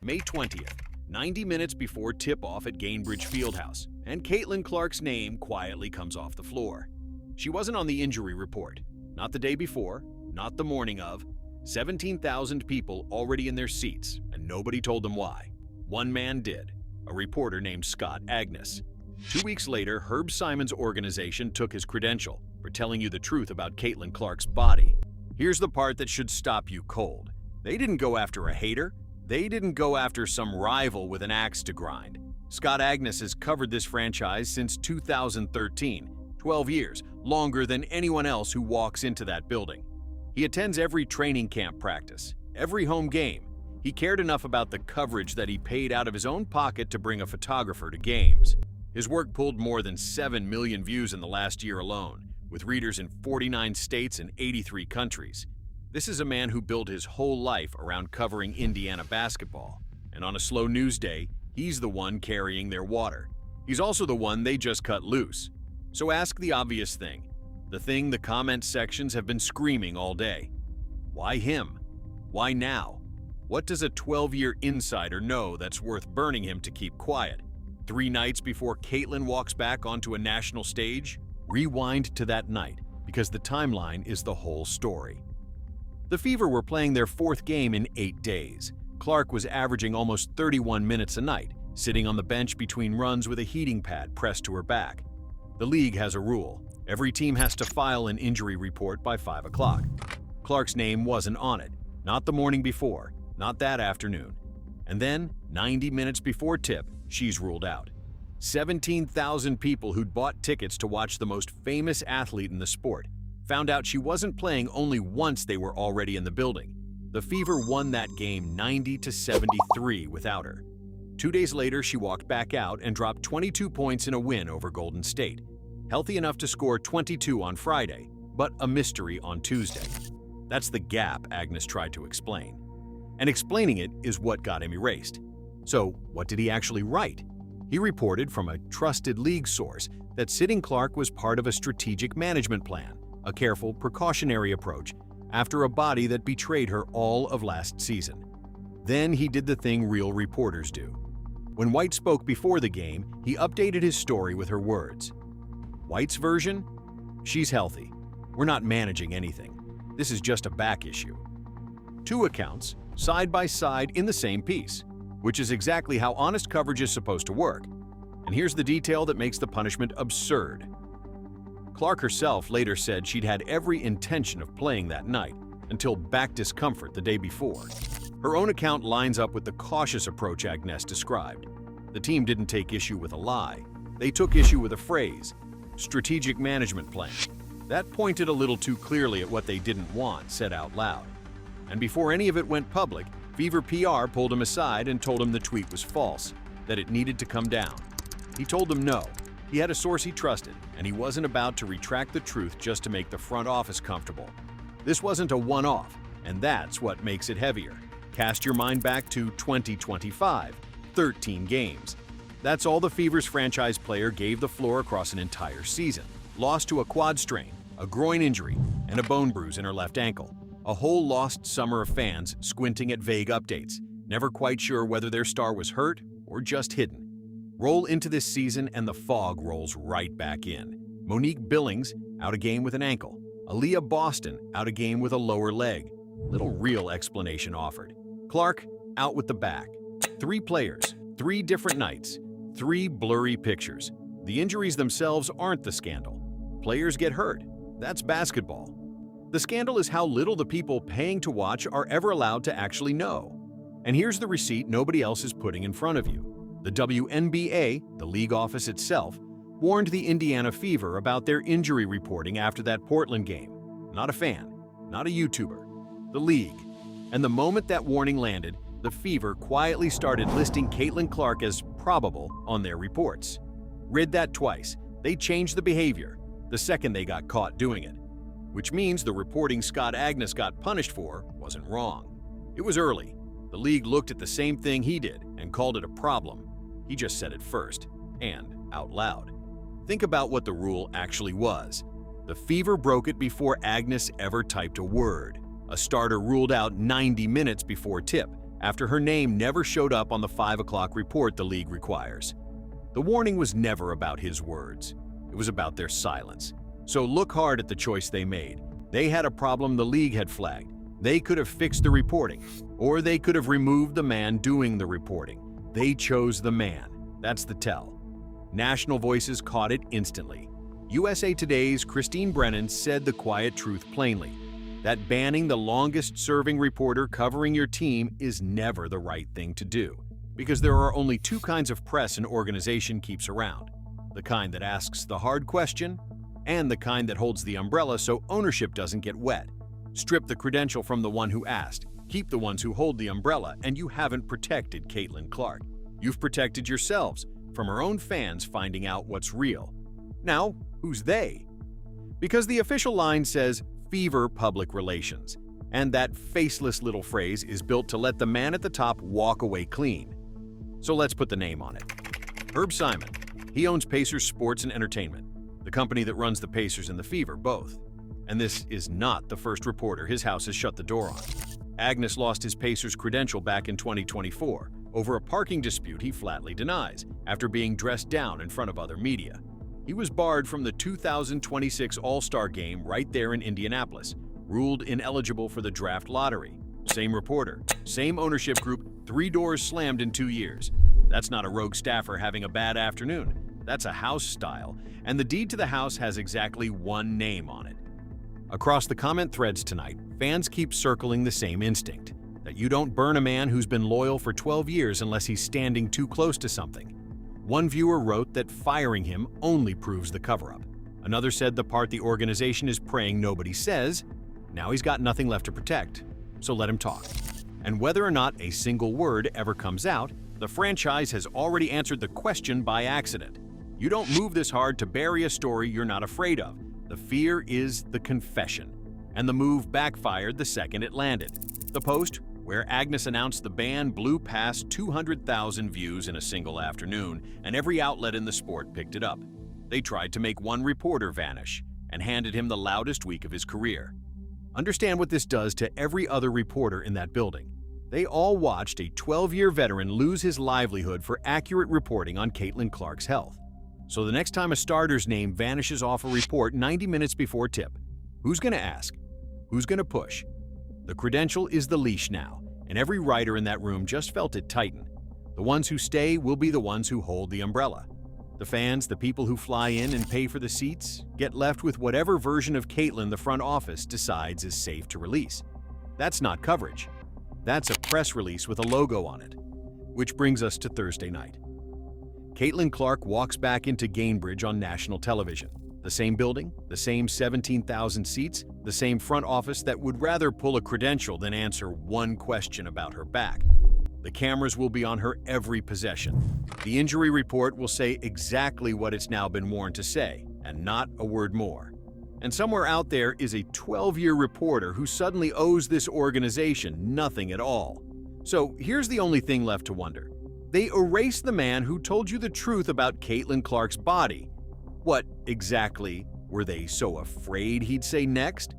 May 20th, 90 minutes before tip-off at Gainbridge Fieldhouse, and Caitlin Clark's name quietly comes off the floor. She wasn't on the injury report. Not the day before, not the morning of. 17,000 people already in their seats, and nobody told them why. One man did, a reporter named Scott Agness. 2 weeks later, Herb Simon's organization took his credential for telling you the truth about Caitlin Clark's body. Here's the part that should stop you cold. They didn't go after a hater. They didn't go after some rival with an axe to grind. Scott Agness has covered this franchise since 2013, 12 years, longer than anyone else who walks into that building. He attends every training camp practice, every home game. He cared enough about the coverage that he paid out of his own pocket to bring a photographer to games. His work pulled more than 7 million views in the last year alone, with readers in 49 states and 83 countries. This is a man who built his whole life around covering Indiana basketball. And on a slow news day, he's the one carrying their water. He's also the one they just cut loose. So ask the obvious thing, the thing the comment sections have been screaming all day. Why him? Why now? What does a 12-year insider know that's worth burning him to keep quiet? 3 nights before Caitlin walks back onto a national stage? Rewind to that night, because the timeline is the whole story. The Fever were playing their 4th game in 8 days. Clark was averaging almost 31 minutes a night, sitting on the bench between runs with a heating pad pressed to her back. The league has a rule. Every team has to file an injury report by 5 o'clock. Clark's name wasn't on it, not the morning before, not that afternoon. And then, 90 minutes before tip, she's ruled out. 17,000 people who'd bought tickets to watch the most famous athlete in the sport found out she wasn't playing only once they were already in the building. The Fever won that game 90-73 without her. 2 days later, she walked back out and dropped 22 points in a win over Golden State. Healthy enough to score 22 on Friday, but a mystery on Tuesday. That's the gap Agness tried to explain. And explaining it is what got him erased. So what did he actually write? He reported from a trusted league source that sitting Clark was part of a strategic management plan, a careful, precautionary approach after a body that betrayed her all of last season. Then he did the thing real reporters do. When White spoke before the game, he updated his story with her words. White's version? She's healthy. We're not managing anything. This is just a back issue. 2 accounts, side by side in the same piece, which is exactly how honest coverage is supposed to work. And here's the detail that makes the punishment absurd. Clark herself later said she'd had every intention of playing that night until back discomfort the day before. Her own account lines up with the cautious approach Agness described. The team didn't take issue with a lie. They took issue with a phrase, strategic management plan. That pointed a little too clearly at what they didn't want said out loud. And before any of it went public, Fever PR pulled him aside and told him the tweet was false, that it needed to come down. He told them no. He had a source he trusted, and he wasn't about to retract the truth just to make the front office comfortable. This wasn't a one-off, and that's what makes it heavier. Cast your mind back to 2025, 13 games. That's all the Fever's franchise player gave the floor across an entire season. Lost to a quad strain, a groin injury, and a bone bruise in her left ankle. A whole lost summer of fans squinting at vague updates, never quite sure whether their star was hurt or just hidden. Roll into this season and the fog rolls right back in. Monique Billings, out a game with an ankle. Aaliyah Boston, out a game with a lower leg. Little real explanation offered. Clark, out with the back. 3 players, 3 different nights, 3 blurry pictures. The injuries themselves aren't the scandal. Players get hurt. That's basketball. The scandal is how little the people paying to watch are ever allowed to actually know. And here's the receipt nobody else is putting in front of you. The WNBA, the league office itself, warned the Indiana Fever about their injury reporting after that Portland game. Not a fan, not a YouTuber, the league. And the moment that warning landed, the Fever quietly started listing Caitlin Clark as probable on their reports. Read that twice. They changed the behavior the second they got caught doing it. Which means the reporting Scott Agness got punished for wasn't wrong. It was early. The league looked at the same thing he did and called it a problem. He just said it first, and out loud. Think about what the rule actually was. The Fever broke it before Agness ever typed a word. A starter ruled out 90 minutes before tip, after her name never showed up on the 5 o'clock report the league requires. The warning was never about his words. It was about their silence. So look hard at the choice they made. They had a problem the league had flagged. They could have fixed the reporting, or they could have removed the man doing the reporting. They chose the man. That's the tell. National voices caught it instantly. USA Today's Christine Brennan said the quiet truth plainly, that banning the longest-serving reporter covering your team is never the right thing to do, because there are only two kinds of press an organization keeps around: the kind that asks the hard question and the kind that holds the umbrella so ownership doesn't get wet. Strip the credential from the one who asked, keep the ones who hold the umbrella, and you haven't protected Caitlin Clark. You've protected yourselves from her own fans finding out what's real. Now, who's they? Because the official line says Fever Public Relations, and that faceless little phrase is built to let the man at the top walk away clean. So let's put the name on it. Herb Simon. He owns Pacers Sports and Entertainment, the company that runs the Pacers and the Fever both. And this is not the first reporter his house has shut the door on. Agness lost his Pacers credential back in 2024 over a parking dispute he flatly denies after being dressed down in front of other media. He was barred from the 2026 All-Star Game right there in Indianapolis, ruled ineligible for the draft lottery. Same reporter, same ownership group, 3 doors slammed in 2 years. That's not a rogue staffer having a bad afternoon. That's a house style, and the deed to the house has exactly one name on it. Across the comment threads tonight, fans keep circling the same instinct, that you don't burn a man who's been loyal for 12 years unless he's standing too close to something. One viewer wrote that firing him only proves the cover-up. Another said the part the organization is praying nobody says, now he's got nothing left to protect, so let him talk. And whether or not a single word ever comes out, the franchise has already answered the question by accident. You don't move this hard to bury a story you're not afraid of. The fear is the confession. And the move backfired the second it landed. The post, where Agness announced the ban, blew past 200,000 views in a single afternoon, and every outlet in the sport picked it up. They tried to make one reporter vanish and handed him the loudest week of his career. Understand what this does to every other reporter in that building. They all watched a 12-year veteran lose his livelihood for accurate reporting on Caitlin Clark's health. So the next time a starter's name vanishes off a report 90 minutes before tip, who's going to ask? Who's going to push? The credential is the leash now, and every writer in that room just felt it tighten. The ones who stay will be the ones who hold the umbrella. The fans, the people who fly in and pay for the seats, get left with whatever version of Caitlin the front office decides is safe to release. That's not coverage. That's a press release with a logo on it. Which brings us to Thursday night. Caitlin Clark walks back into Gainbridge on national television. The same building, the same 17,000 seats, the same front office that would rather pull a credential than answer one question about her back. The cameras will be on her every possession. The injury report will say exactly what it's now been warned to say, and not a word more. And somewhere out there is a 12-year reporter who suddenly owes this organization nothing at all. So here's the only thing left to wonder. They erased the man who told you the truth about Caitlin Clark's body. What exactly were they so afraid he'd say next?